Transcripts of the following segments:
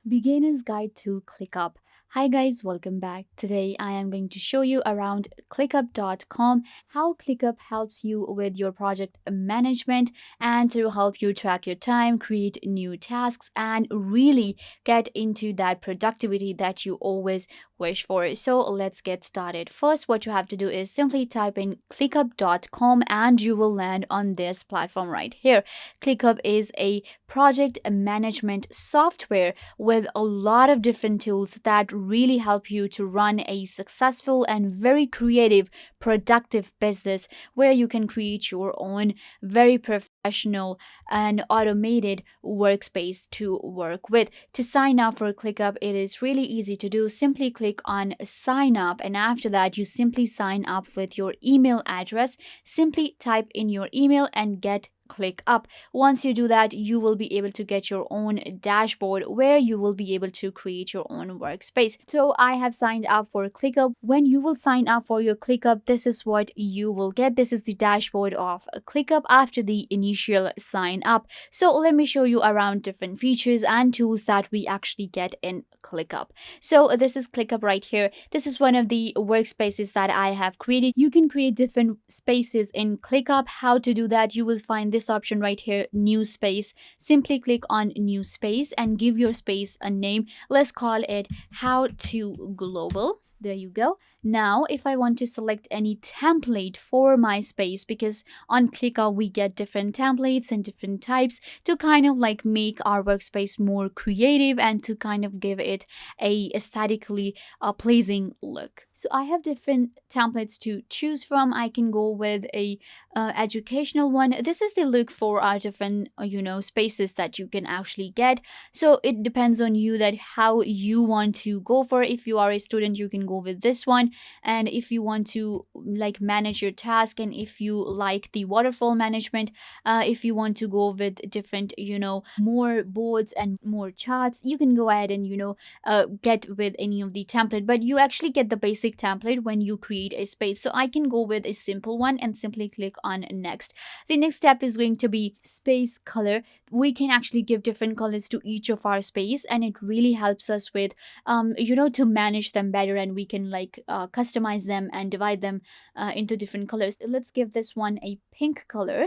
Beginner's Guide to ClickUp. Hi guys, welcome back. Today I am going to show you around clickup.com how ClickUp helps you with your project management and to help you track your time, create new tasks, and really get into that productivity that you always wish for. So let's get started. First, what you have to do is simply type in clickup.com and you will land on this platform right here. ClickUp is a project management software with a lot of different tools that really help you to run a successful and very creative, productive business where you can create your own very professional and automated workspace to work with. To sign up for ClickUp, it is really easy to do. Simply click on sign up, and after that, you simply sign up with your email address. Simply type in your email and get ClickUp. Once you do that, you will be able to get your own dashboard where you will be able to create your own workspace. So I have signed up for ClickUp. When you will sign up for your ClickUp, this is what you will get. This is the dashboard of ClickUp after the initial sign up. So let me show you around different features and tools that we actually get in ClickUp. So this is ClickUp right here. This is one of the workspaces that I have created. You can create different spaces in ClickUp. How to do that? You will find this option right here, new space. Simply click on new space and give your space a name. Let's call it how to global. There you go. Now, if I want to select any template for my space, because on ClickUp we get different templates and different types to kind of like make our workspace more creative and to kind of give it a aesthetically pleasing look. So I have different templates to choose from. I can go with a educational one. This is the look for our different spaces that you can actually get. So it depends on you that how you want to go for. If you are a student, you can go with this one, and if you want to like manage your task, and if you like the waterfall management, if you want to go with different more boards and more charts, you can go ahead and get with any of the template, but you actually get the basic template when you create a space. So I can go with a simple one and simply click on next. The next step is going to be space color. We can actually give different colors to each of our space, and it really helps us with to manage them better, and we can customize them and divide them into different colors. Let's give this one a pink color,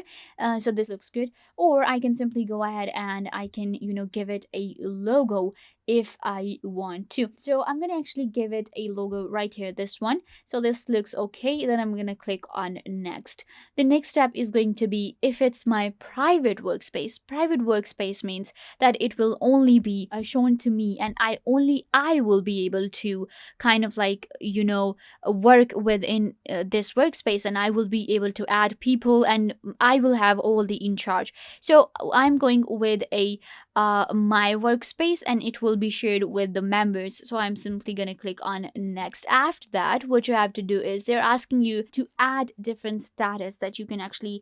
so this looks good. Or I can simply go ahead and I can give it a logo if I want to. So I'm gonna actually give it a logo right here, this one. So this looks okay. Then I'm gonna click on next. The next step is going to be if it's my private workspace. Private workspace means that it will only be shown to me, and I will be able to kind of work within this workspace, and I will be able to add people, and I will have all the in charge. So I'm going with a my workspace, and it will be shared with the members. So I'm simply going to click on next. After that, what you have to do is they're asking you to add different status that you can actually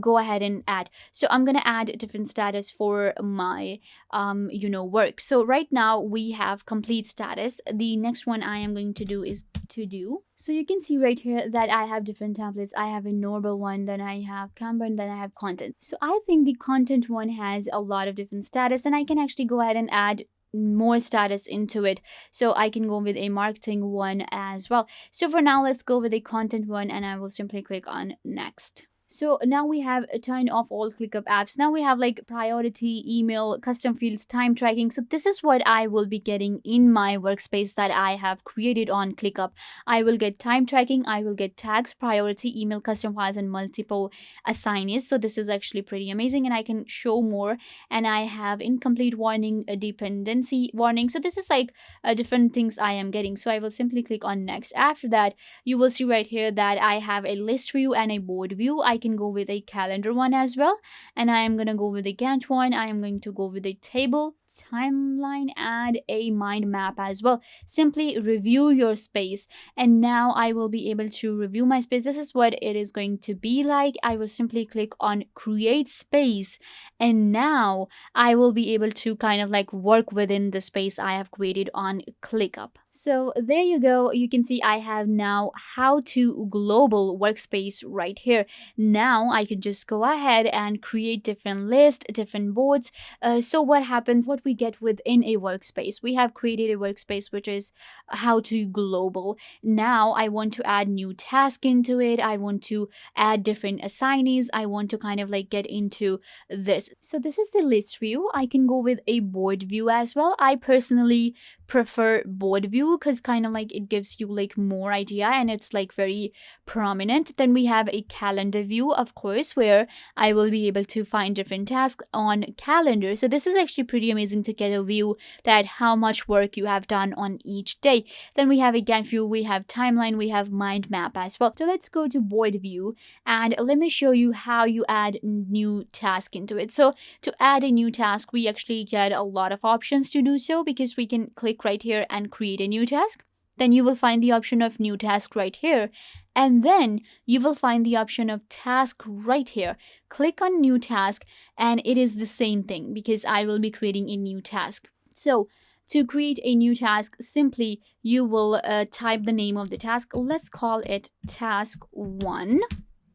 go ahead and add. So I'm going to add different status for my work. So right now we have complete status. The next one I am going to do is to do. So you can see right here that I have different templates. I have a normal one, then I have Canva, and then I have content. So I think the content one has a lot of different status, and I can actually go ahead and add more status into it. So I can go with a marketing one as well. So for now, let's go with a content one, and I will simply click on next. So now we have turned off all ClickUp apps. Now we have like priority, email, custom fields, time tracking. So this is what I will be getting in my workspace that I have created on ClickUp. I will get time tracking, I will get tags, priority, email, custom files, and multiple assignees. So this is actually pretty amazing, and I can show more. And I have incomplete warning, a dependency warning. So this is like different things I am getting. So I will simply click on next. After that, you will see right here that I have a list view and a board view. I can go with a calendar one as well, and I am going to go with a Gantt one. I am going to go with a table, timeline, and a mind map as well. Simply review your space, and now I will be able to review my space. This is what it is going to be like. I will simply click on create space, and now I will be able to kind of like work within the space I have created on ClickUp. So there you go. You can see I have now how to global workspace right here. Now I can just go ahead and create different lists, different boards. So what happens, what we get within a workspace? We have created a workspace which is how to global. Now I want to add new task into it. I want to add different assignees. I want to kind of like get into this. So this is the list view. I can go with a board view as well. I personally prefer board view because kind of like it gives you like more idea and it's like very prominent. Then we have a calendar view, of course, where I will be able to find different tasks on calendar. So this is actually pretty amazing to get a view that how much work you have done on each day. Then we have a Gantt view, we have timeline, we have mind map as well. So let's go to board view and let me show you how you add new task into it. So to add a new task, we actually get a lot of options to do so because we can click right here and create a new task. Then you will find the option of new task right here. And then you will find the option of task right here. Click on new task and it is the same thing because I will be creating a new task. So to create a new task, simply you will type the name of the task. Let's call it task 1.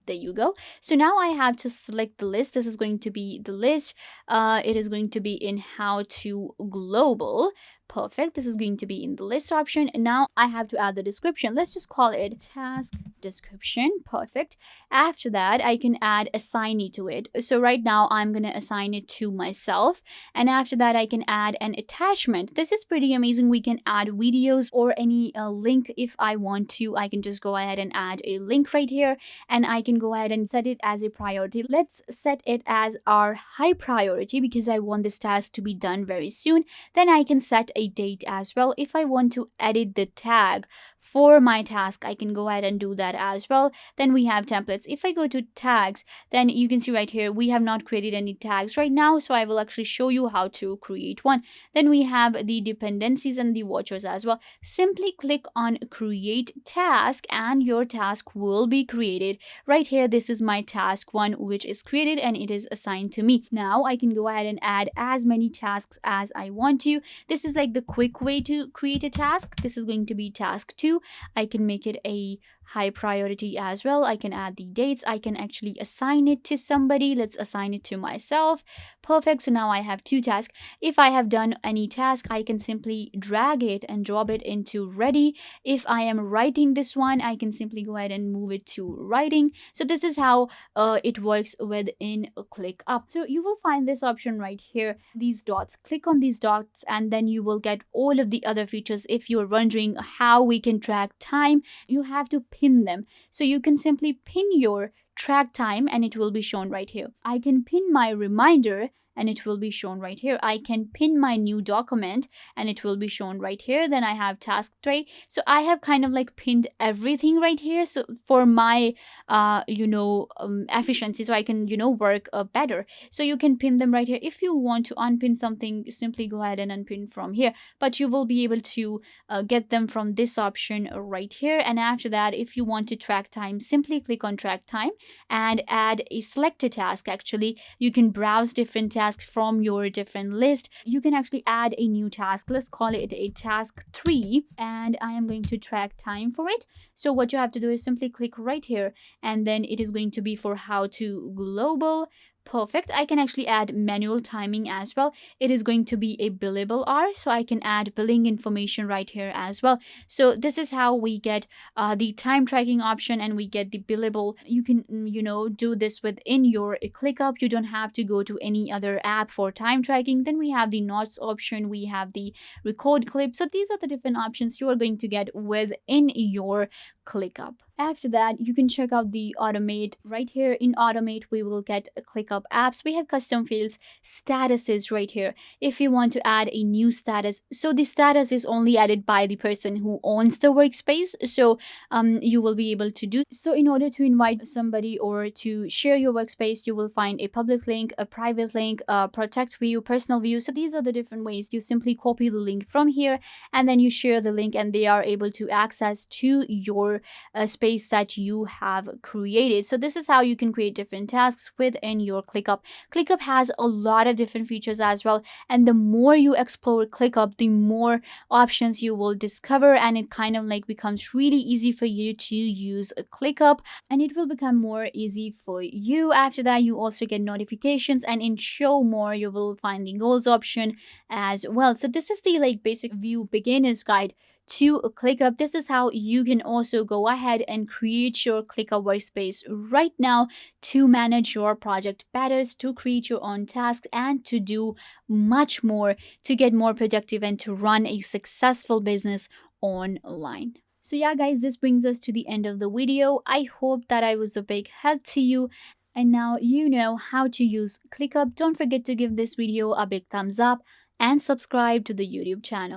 There you go. So now I have to select the list. This is going to be the list. It is going to be in how to global. Perfect. This is going to be in the list option. And now I have to add the description. Let's just call it task description. Perfect. After that, I can add assignee to it. So right now I'm going to assign it to myself. And after that, I can add an attachment. This is pretty amazing. We can add videos or any link if I want to. I can just go ahead and add a link right here. And I can go ahead and set it as a priority. Let's set it as our high priority because I want this task to be done very soon. Then I can set a date as well. If I want to edit the tag for my task, I can go ahead and do that as well. Then we have templates. If I go to tags, then you can see right here, we have not created any tags right now. So I will actually show you how to create one. Then we have the dependencies and the watchers as well. Simply click on create task and your task will be created. Right here, this is my task 1, which is created and it is assigned to me. Now I can go ahead and add as many tasks as I want to. This is like the quick way to create a task. This is going to be task 2. I can make it a high priority as well. I can add the dates. I can actually assign it to somebody. Let's assign it to myself. Perfect. So now I have 2 tasks. If I have done any task, I can simply drag it and drop it into ready. If I am writing this one, I can simply go ahead and move it to writing. So this is how it works within ClickUp. So you will find this option right here, these dots. Click on these dots and then you will get all of the other features. If you're wondering how we can track time, you have to pin them. So you can simply pin your track time and it will be shown right here. I can pin my reminder and it will be shown right here. I can pin my new document and it will be shown right here. Then I have task tray. So I have kind of like pinned everything right here. So for my, efficiency, so I can, work better. So you can pin them right here. If you want to unpin something, simply go ahead and unpin from here. But you will be able to get them from this option right here. And after that, if you want to track time, simply click on track time and add a selected task. Actually, you can browse different tasks from your different list. You can actually add a new task. Let's call it a task 3 and I am going to track time for it. So what you have to do is simply click right here and then it is going to be for how to global. Perfect. I can actually add manual timing as well. It is going to be a billable hour, so I can add billing information right here as well. So this is how we get the time tracking option and we get the billable. You can do this within your ClickUp. You don't have to go to any other app for time tracking. Then we have the notes option, we have the record clip. So these are the different options you are going to get within your ClickUp. After that, you can check out the automate. Right here in automate, we will get ClickUp apps. We have custom fields, statuses right here. If you want to add a new status, so the status is only added by the person who owns the workspace. So you will be able to do so. In order to invite somebody or to share your workspace, you will find a public link, a private link, a protect view, personal view. So these are the different ways. You simply copy the link from here and then you share the link and they are able to access to your space that you have created. So this is how you can create different tasks within your ClickUp. ClickUp has a lot of different features as well, and the more you explore ClickUp, the more options you will discover, and it kind of like becomes really easy for you to use a ClickUp, and it will become more easy for you. After that, you also get notifications, and in show more you will find the goals option as well. So this is the like basic view beginner's guide to ClickUp. This is how you can also go ahead and create your ClickUp workspace right now to manage your project better, to create your own tasks, and to do much more, to get more productive and to run a successful business online. So yeah guys, this brings us to the end of the video. I hope that I was a big help to you, and now you know how to use ClickUp. Don't forget to give this video a big thumbs up and subscribe to the YouTube channel.